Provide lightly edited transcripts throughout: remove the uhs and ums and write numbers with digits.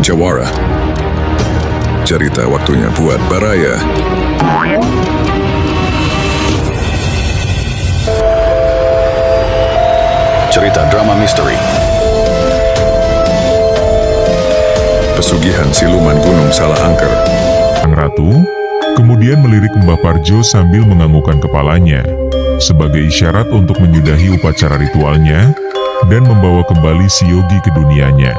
Jawara. Cerita waktunya buat Baraya. Cerita drama misteri. Pesugihan siluman Gunung Salahangker. Sang Ratu kemudian melirik Mbah Parjo sambil menganggukkan kepalanya, sebagai isyarat untuk menyudahi upacara ritualnya, dan membawa kembali si Yogi ke dunianya.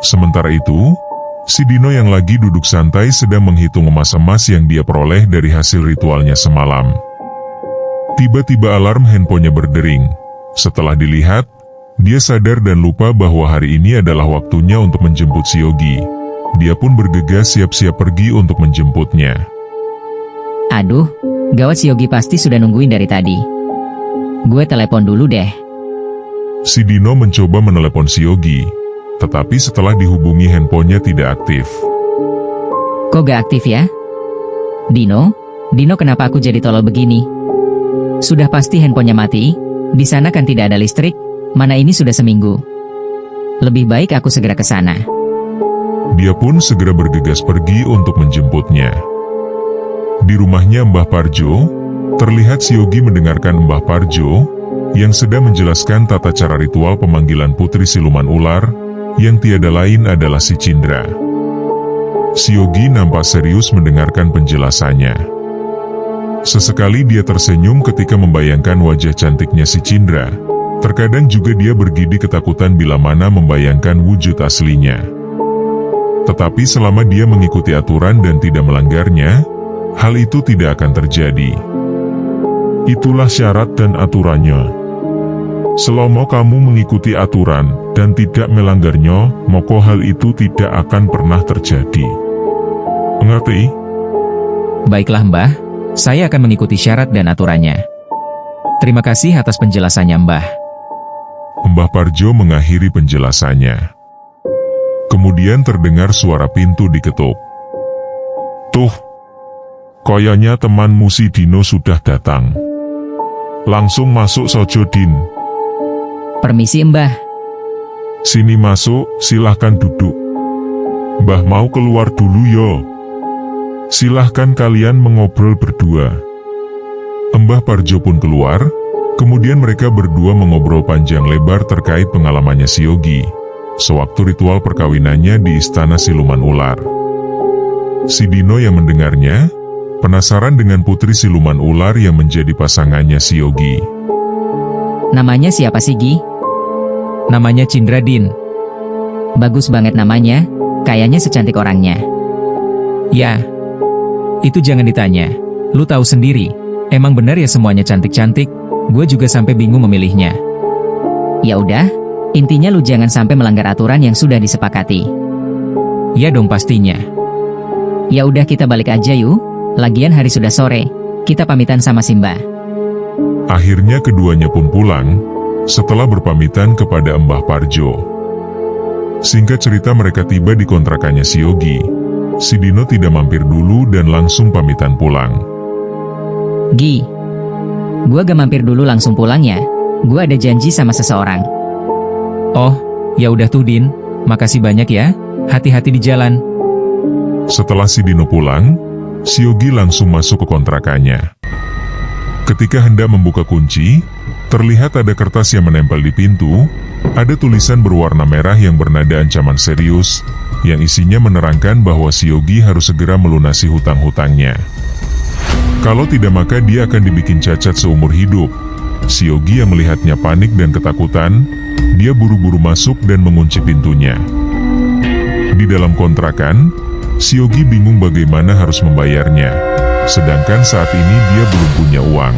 Sementara itu, si Dino yang lagi duduk santai sedang menghitung emas-emas yang dia peroleh dari hasil ritualnya semalam. Tiba-tiba alarm handphonenya berdering. Setelah dilihat, dia sadar dan lupa bahwa hari ini adalah waktunya untuk menjemput si Yogi. Dia pun bergegas siap-siap pergi untuk menjemputnya. Aduh, gawat, si Yogi pasti sudah nungguin dari tadi. Gue telepon dulu deh. Si Dino mencoba menelepon si Yogi, tetapi setelah dihubungi handphonenya tidak aktif. Kok gak aktif ya? Dino kenapa aku jadi tolol begini? Sudah pasti handphonenya mati, di sana kan tidak ada listrik, mana ini sudah seminggu. Lebih baik aku segera ke sana. Dia pun segera bergegas pergi untuk menjemputnya. Di rumahnya Mbah Parjo, terlihat si Yogi mendengarkan Mbah Parjo yang sedang menjelaskan tata cara ritual pemanggilan putri siluman ular, yang tiada lain adalah si Cindra. Si Yogi nampak serius mendengarkan penjelasannya. Sesekali dia tersenyum ketika membayangkan wajah cantiknya si Cindra. Terkadang juga dia bergidik ketakutan bila mana membayangkan wujud aslinya. Tetapi selama dia mengikuti aturan dan tidak melanggarnya, hal itu tidak akan terjadi. Itulah syarat dan aturannya. Selama kamu mengikuti aturan dan tidak melanggarnya, maka hal itu tidak akan pernah terjadi. Mengerti? Baiklah Mbah, saya akan mengikuti syarat dan aturannya. Terima kasih atas penjelasannya Mbah. Mbah Parjo mengakhiri penjelasannya. Kemudian terdengar suara pintu diketuk. Tuh, kayaknya temanmu si Dino sudah datang. Langsung masuk sojo Din. Permisi Mbah. Sini masuk, silahkan duduk. Mbah mau keluar dulu yo. Silahkan kalian mengobrol berdua. Mbah Parjo pun keluar, kemudian mereka berdua mengobrol panjang lebar terkait pengalamannya si Yogi, sewaktu ritual perkawinannya di Istana Siluman Ular. Si Dino yang mendengarnya, penasaran dengan putri siluman ular yang menjadi pasangannya si Yogi. Namanya siapa sih Gi? Namanya Cindra Din. Bagus banget namanya, kayaknya secantik orangnya. Ya, itu jangan ditanya. Lu tahu sendiri, emang benar ya semuanya cantik-cantik. Gue juga sampai bingung memilihnya. Ya udah, intinya lu jangan sampai melanggar aturan yang sudah disepakati. Ya dong pastinya. Ya udah kita balik aja yuk. Lagian hari sudah sore, kita pamitan sama Simba. Akhirnya keduanya pun pulang, setelah berpamitan kepada Mbah Parjo. Singkat cerita mereka tiba di kontrakannya si Yogi. Si Dino tidak mampir dulu dan langsung pamitan pulang. Gi, gua gak mampir dulu langsung pulang ya. Gua ada janji sama seseorang. Oh, ya udah tuh Din. Makasih banyak ya. Hati-hati di jalan. Setelah si Dino pulang, si Yogi langsung masuk ke kontrakannya. Ketika hendak membuka kunci, terlihat ada kertas yang menempel di pintu. Ada tulisan berwarna merah yang bernada ancaman serius, yang isinya menerangkan bahwa si Yogi harus segera melunasi hutang-hutangnya. Kalau tidak maka dia akan dibikin cacat seumur hidup. Si Yogi yang melihatnya panik dan ketakutan, dia buru-buru masuk dan mengunci pintunya. Di dalam kontrakan, si Yogi bingung bagaimana harus membayarnya, sedangkan saat ini dia belum punya uang.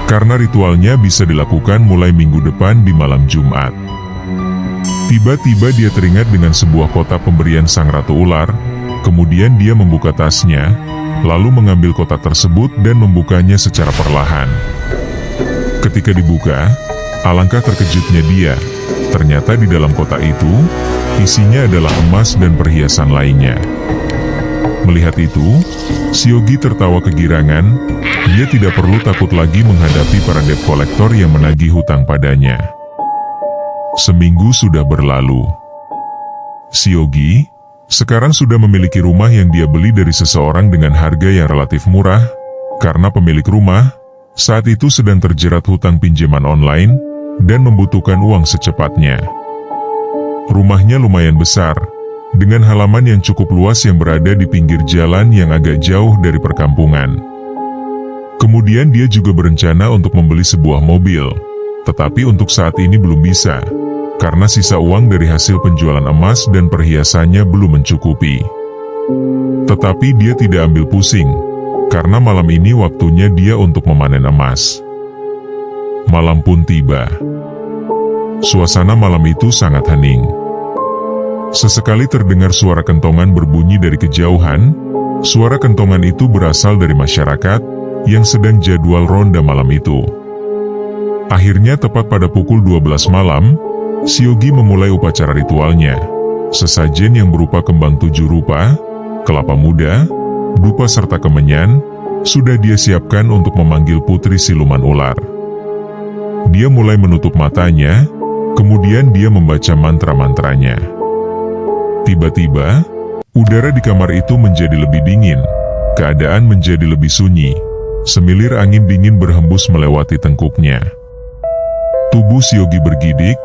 Karena ritualnya bisa dilakukan mulai minggu depan di malam Jumat. Tiba-tiba dia teringat dengan sebuah kotak pemberian Sang Ratu Ular, kemudian dia membuka tasnya, lalu mengambil kotak tersebut dan membukanya secara perlahan. Ketika dibuka, alangkah terkejutnya dia, ternyata di dalam kotak itu, isinya adalah emas dan perhiasan lainnya. Melihat itu, si Yogi tertawa kegirangan. Dia tidak perlu takut lagi menghadapi para debt collector yang menagih hutang padanya. Seminggu sudah berlalu. Siogi sekarang sudah memiliki rumah yang dia beli dari seseorang dengan harga yang relatif murah, karena pemilik rumah saat itu sedang terjerat hutang pinjaman online dan membutuhkan uang secepatnya. Rumahnya lumayan besar, dengan halaman yang cukup luas yang berada di pinggir jalan yang agak jauh dari perkampungan. Kemudian dia juga berencana untuk membeli sebuah mobil, tetapi untuk saat ini belum bisa, karena sisa uang dari hasil penjualan emas dan perhiasannya belum mencukupi. Tetapi dia tidak ambil pusing, karena malam ini waktunya dia untuk memanen emas. Malam pun tiba. Suasana malam itu sangat hening. Sesekali terdengar suara kentongan berbunyi dari kejauhan. Suara kentongan itu berasal dari masyarakat yang sedang jadwal ronda malam itu. Akhirnya tepat pada pukul 12 malam, Siogi memulai upacara ritualnya. Sesajen yang berupa kembang 7 rupa, kelapa muda, dupa serta kemenyan, sudah dia siapkan untuk memanggil putri siluman ular. Dia mulai menutup matanya, kemudian dia membaca mantra-mantranya. Tiba-tiba, udara di kamar itu menjadi lebih dingin, keadaan menjadi lebih sunyi. Semilir angin dingin berhembus melewati tengkuknya. Tubuh Siogi bergidik,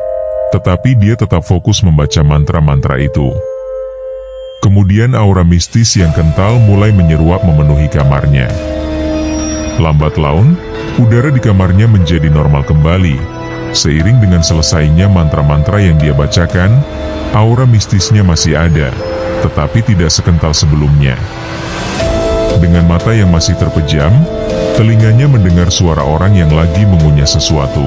tetapi dia tetap fokus membaca mantra-mantra itu. Kemudian aura mistis yang kental mulai menyeruak memenuhi kamarnya. Lambat laun, udara di kamarnya menjadi normal kembali. Seiring dengan selesainya mantra-mantra yang dia bacakan, aura mistisnya masih ada, tetapi tidak sekental sebelumnya. Dengan mata yang masih terpejam, telinganya mendengar suara orang yang lagi mengunyah sesuatu.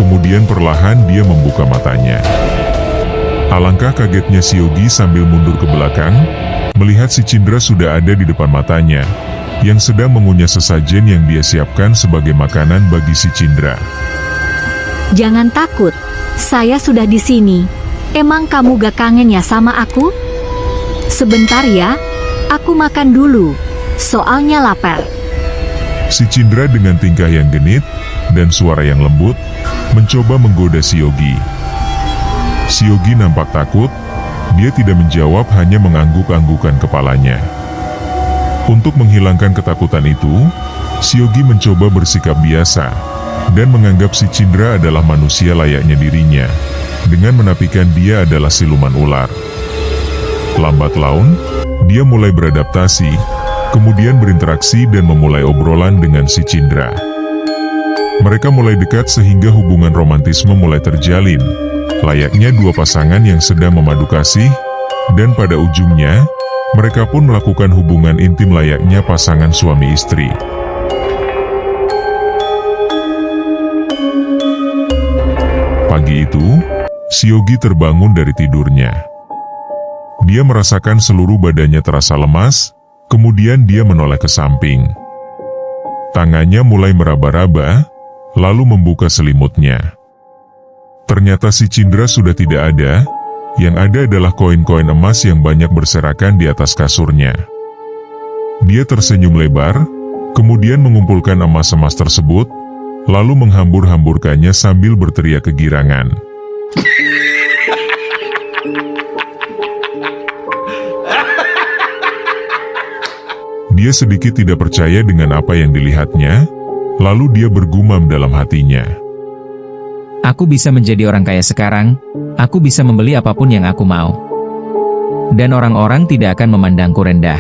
Kemudian perlahan dia membuka matanya. Alangkah kagetnya Siogi sambil mundur ke belakang, melihat si Cindra sudah ada di depan matanya, yang sedang mengunyah sesajen yang dia siapkan sebagai makanan bagi si Cindra. Jangan takut, saya sudah di sini. Emang kamu gak kangen ya sama aku? Sebentar ya, aku makan dulu, soalnya lapar. Si Cindra dengan tingkah yang genit dan suara yang lembut, mencoba menggoda Siogi. Siogi nampak takut, dia tidak menjawab, hanya mengangguk-anggukan kepalanya. Untuk menghilangkan ketakutan itu, Siogi mencoba bersikap biasa, dan menganggap si Cindra adalah manusia layaknya dirinya, dengan menafikan dia adalah siluman ular. Lambat laun, dia mulai beradaptasi, kemudian berinteraksi dan memulai obrolan dengan si Cindra. Mereka mulai dekat sehingga hubungan romantisme mulai terjalin, layaknya dua pasangan yang sedang memadu kasih, dan pada ujungnya, mereka pun melakukan hubungan intim layaknya pasangan suami istri. Pagi itu, Siogi terbangun dari tidurnya. Dia merasakan seluruh badannya terasa lemas, kemudian dia menoleh ke samping. Tangannya mulai meraba-raba, lalu membuka selimutnya. Ternyata si Cindra sudah tidak ada, yang ada adalah koin-koin emas yang banyak berserakan di atas kasurnya. Dia tersenyum lebar, kemudian mengumpulkan emas-emas tersebut, lalu menghambur-hamburkannya sambil berteriak kegirangan. Dia sedikit tidak percaya dengan apa yang dilihatnya, lalu dia bergumam dalam hatinya. Aku bisa menjadi orang kaya sekarang, aku bisa membeli apapun yang aku mau. Dan orang-orang tidak akan memandangku rendah.